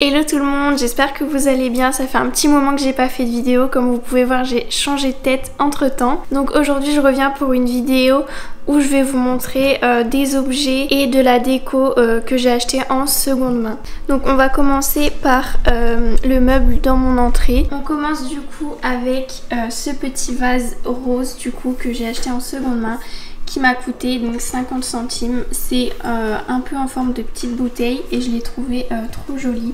Hello tout le monde, j'espère que vous allez bien. Ça fait un petit moment que j'ai pas fait de vidéo. Comme vous pouvez voir, j'ai changé de tête entre temps. Donc aujourd'hui je reviens pour une vidéo où je vais vous montrer des objets et de la déco que j'ai acheté en seconde main. Donc on va commencer par le meuble dans mon entrée. On commence du coup avec ce petit vase rose du coup que j'ai acheté en seconde main, qui m'a coûté donc 50 centimes. C'est un peu en forme de petite bouteille et je l'ai trouvé trop jolie.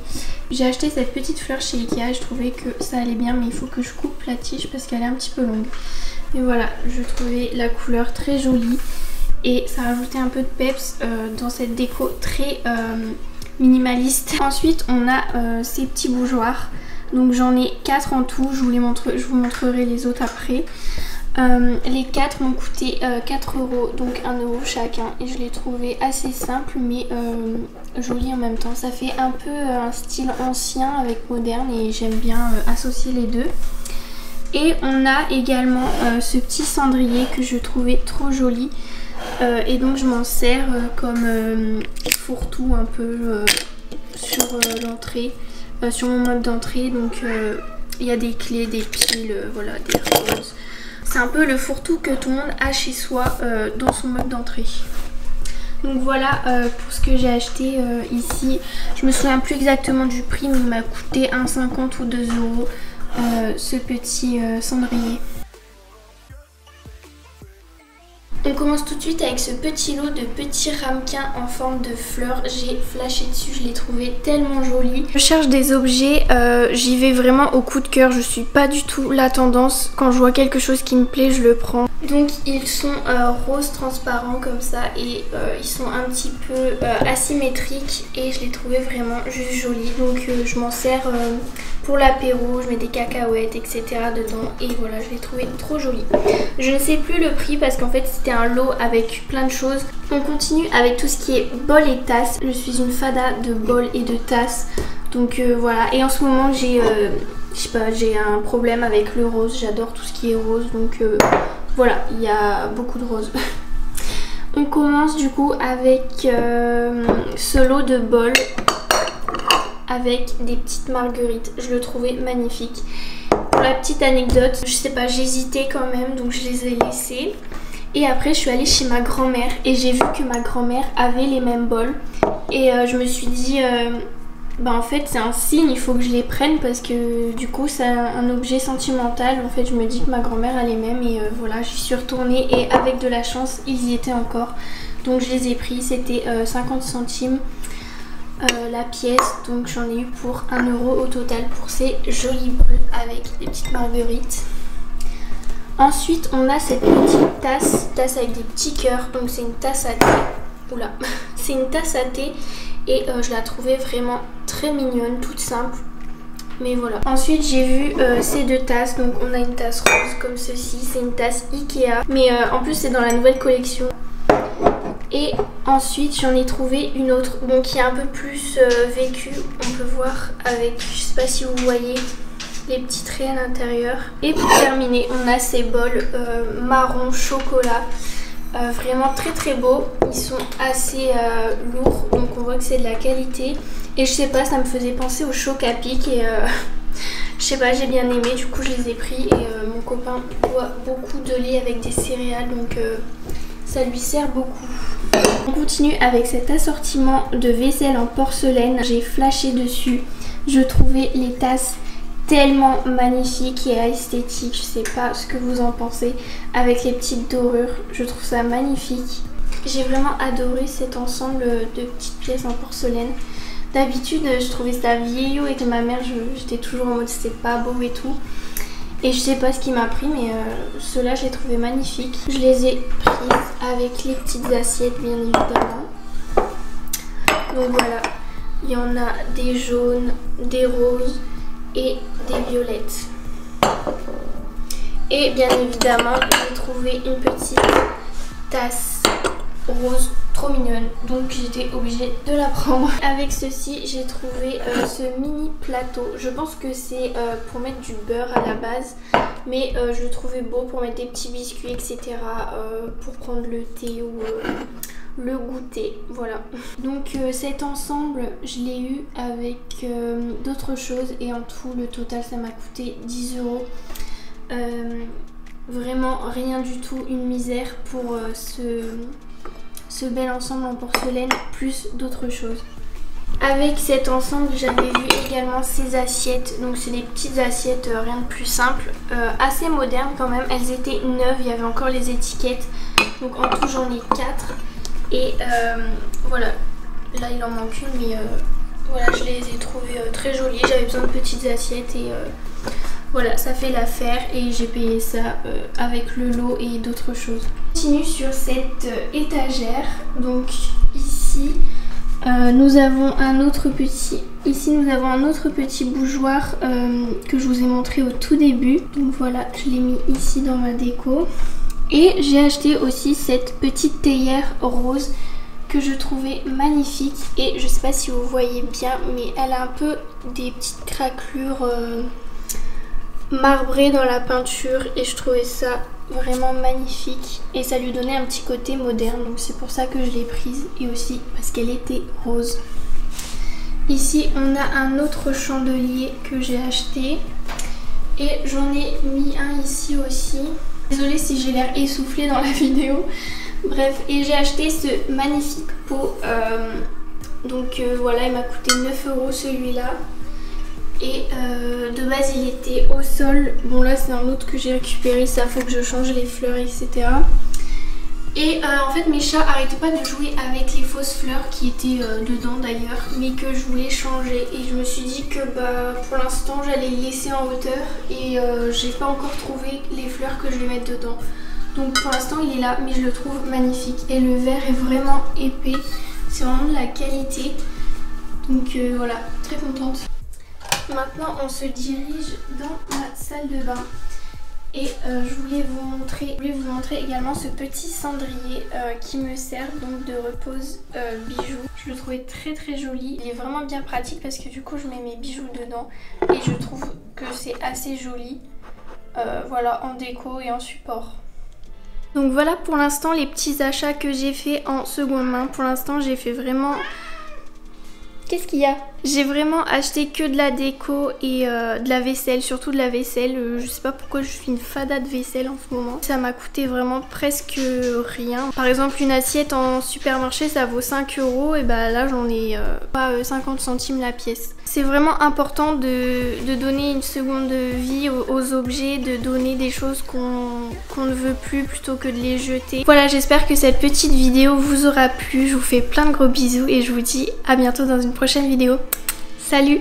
J'ai acheté cette petite fleur chez Ikea, je trouvais que ça allait bien, mais il faut que je coupe la tige parce qu'elle est un petit peu longue. Mais voilà, je trouvais la couleur très jolie et ça rajoutait un peu de peps dans cette déco très minimaliste. Ensuite on a ces petits bougeoirs, donc j'en ai 4 en tout, je vous montrerai les autres après. Les 4 m'ont coûté 4 €, donc 1 € chacun, et je l'ai trouvé assez simple mais joli en même temps. Ça fait un peu un style ancien avec moderne et j'aime bien associer les deux. Et on a également ce petit cendrier que je trouvais trop joli et donc je m'en sers comme fourre-tout un peu sur l'entrée, sur mon meuble d'entrée. Donc il y a des clés, des piles, voilà, des roses. C'est un peu le fourre-tout que tout le monde a chez soi dans son meuble d'entrée. Donc voilà pour ce que j'ai acheté ici. Je me souviens plus exactement du prix, mais il m'a coûté 1,50 ou 2 € ce petit cendrier. On commence tout de suite avec ce petit lot de petits ramequins en forme de fleurs. J'ai flashé dessus, je l'ai trouvé tellement joli. Je cherche des objets, j'y vais vraiment au coup de cœur. Je suis pas du tout la tendance. Quand je vois quelque chose qui me plaît, je le prends. Donc ils sont roses transparents comme ça et ils sont un petit peu asymétriques et je les trouvais vraiment juste jolis. Donc je m'en sers pour l'apéro, je mets des cacahuètes etc. dedans et voilà, je les trouvais trop jolis. Je ne sais plus le prix parce qu'en fait c'était un lot avec plein de choses. On continue avec tout ce qui est bol et tasses. Je suis une fada de bol et de tasses. Donc voilà, et en ce moment j'ai je sais pas, j'ai un problème avec le rose. J'adore tout ce qui est rose, donc voilà, il y a beaucoup de roses. On commence du coup avec ce lot de bols avec des petites marguerites. Je le trouvais magnifique. Pour la petite anecdote, je sais pas, j'hésitais quand même, donc je les ai laissés. Et après je suis allée chez ma grand-mère et j'ai vu que ma grand-mère avait les mêmes bols. Et je me suis dit, bah en fait c'est un signe, il faut que je les prenne parce que du coup c'est un objet sentimental. En fait je me dis que ma grand-mère a les mêmes et voilà, j'y suis retournée et avec de la chance ils y étaient encore. Donc je les ai pris, c'était 50 centimes la pièce, donc j'en ai eu pour 1 € au total pour ces jolis bols avec des petites marguerites. Ensuite on a cette petite tasse avec des petits cœurs, donc c'est une tasse à thé. Oula, c'est une tasse à thé et je la trouvais vraiment très mignonne, toute simple. Mais voilà. Ensuite j'ai vu ces deux tasses, donc on a une tasse rose comme ceci, c'est une tasse Ikea, mais en plus c'est dans la nouvelle collection. Et ensuite j'en ai trouvé une autre, donc qui est un peu plus vécue, on peut voir avec, je sais pas si vous voyez, les petits traits à l'intérieur. Et pour terminer, on a ces bols marron chocolat, vraiment très très beaux. Ils sont assez lourds, donc on voit que c'est de la qualité. Et je sais pas, ça me faisait penser au choc à pic et je sais pas, j'ai bien aimé, du coup je les ai pris. Et mon copain boit beaucoup de lait avec des céréales, donc ça lui sert beaucoup. On continue avec cet assortiment de vaisselle en porcelaine. J'ai flashé dessus, je trouvais les tasses tellement magnifique et esthétique, je sais pas ce que vous en pensez, avec les petites dorures, je trouve ça magnifique. J'ai vraiment adoré cet ensemble de petites pièces en porcelaine. D'habitude je trouvais ça vieillot et que ma mère, j'étais toujours en mode c'était pas beau et tout. Et je sais pas ce qui m'a pris, mais ceux-là je les trouvais magnifiques. Je les ai prises avec les petites assiettes bien évidemment. Donc voilà, il y en a des jaunes, des roses et des violettes. Et bien évidemment j'ai trouvé une petite tasse rose trop mignonne, donc j'étais obligée de la prendre. Avec ceci j'ai trouvé ce mini plateau. Je pense que c'est pour mettre du beurre à la base, mais je le trouvais beau pour mettre des petits biscuits etc, pour prendre le thé le goûter. Voilà. Donc cet ensemble, je l'ai eu avec d'autres choses et en tout, le total, ça m'a coûté 10 €. Vraiment rien du tout, une misère pour ce bel ensemble en porcelaine plus d'autres choses. Avec cet ensemble, j'avais vu également ces assiettes. Donc c'est des petites assiettes, rien de plus simple, assez modernes quand même. Elles étaient neuves, il y avait encore les étiquettes. Donc en tout j'en ai 4. Et voilà, là il en manque une, mais voilà, je les ai trouvées très jolies. J'avais besoin de petites assiettes et voilà, ça fait l'affaire et j'ai payé ça avec le lot et d'autres choses. Je continue sur cette étagère. Donc ici nous avons un autre petit bougeoir que je vous ai montré au tout début. Donc voilà, je l'ai mis ici dans ma déco. Et j'ai acheté aussi cette petite théière rose que je trouvais magnifique. Et je sais pas si vous voyez bien, mais elle a un peu des petites craquelures marbrées dans la peinture. Et je trouvais ça vraiment magnifique. Et ça lui donnait un petit côté moderne. Donc c'est pour ça que je l'ai prise. Et aussi parce qu'elle était rose. Ici on a un autre chandelier que j'ai acheté. Et j'en ai mis un ici aussi. Désolée si j'ai l'air essoufflée dans la vidéo. Bref, et j'ai acheté ce magnifique pot. Donc voilà, il m'a coûté 9 € celui-là. Et de base il était au sol. Bon là c'est un autre que j'ai récupéré. Ça faut que je change les fleurs, etc. Et en fait mes chats arrêtaient pas de jouer avec les fausses fleurs qui étaient dedans d'ailleurs, mais que je voulais changer. Et je me suis dit que pour l'instant j'allais les laisser en hauteur. Et j'ai pas encore trouvé les fleurs que je vais mettre dedans. Donc pour l'instant il est là, mais je le trouve magnifique. Et le verre est vraiment épais, c'est vraiment de la qualité. Donc voilà, très contente. Maintenant on se dirige dans la salle de bain. Et je voulais vous montrer également ce petit cendrier qui me sert donc de repose bijoux. Je le trouvais très très joli. Il est vraiment bien pratique parce que du coup je mets mes bijoux dedans. Et je trouve que c'est assez joli. Voilà, en déco et en support. Donc voilà pour l'instant les petits achats que j'ai fait en seconde main. Pour l'instant j'ai fait vraiment... Qu'est-ce qu'il y a? J'ai vraiment acheté que de la déco et de la vaisselle, surtout de la vaisselle. Je sais pas pourquoi je suis une fada de vaisselle en ce moment. Ça m'a coûté vraiment presque rien. Par exemple une assiette en supermarché ça vaut 5 € et bah là j'en ai pas 50 centimes la pièce. C'est vraiment important de donner une seconde vie aux objets, de donner des choses qu'on ne veut plus plutôt que de les jeter. Voilà, j'espère que cette petite vidéo vous aura plu. Je vous fais plein de gros bisous et je vous dis à bientôt dans une prochaine vidéo. Salut!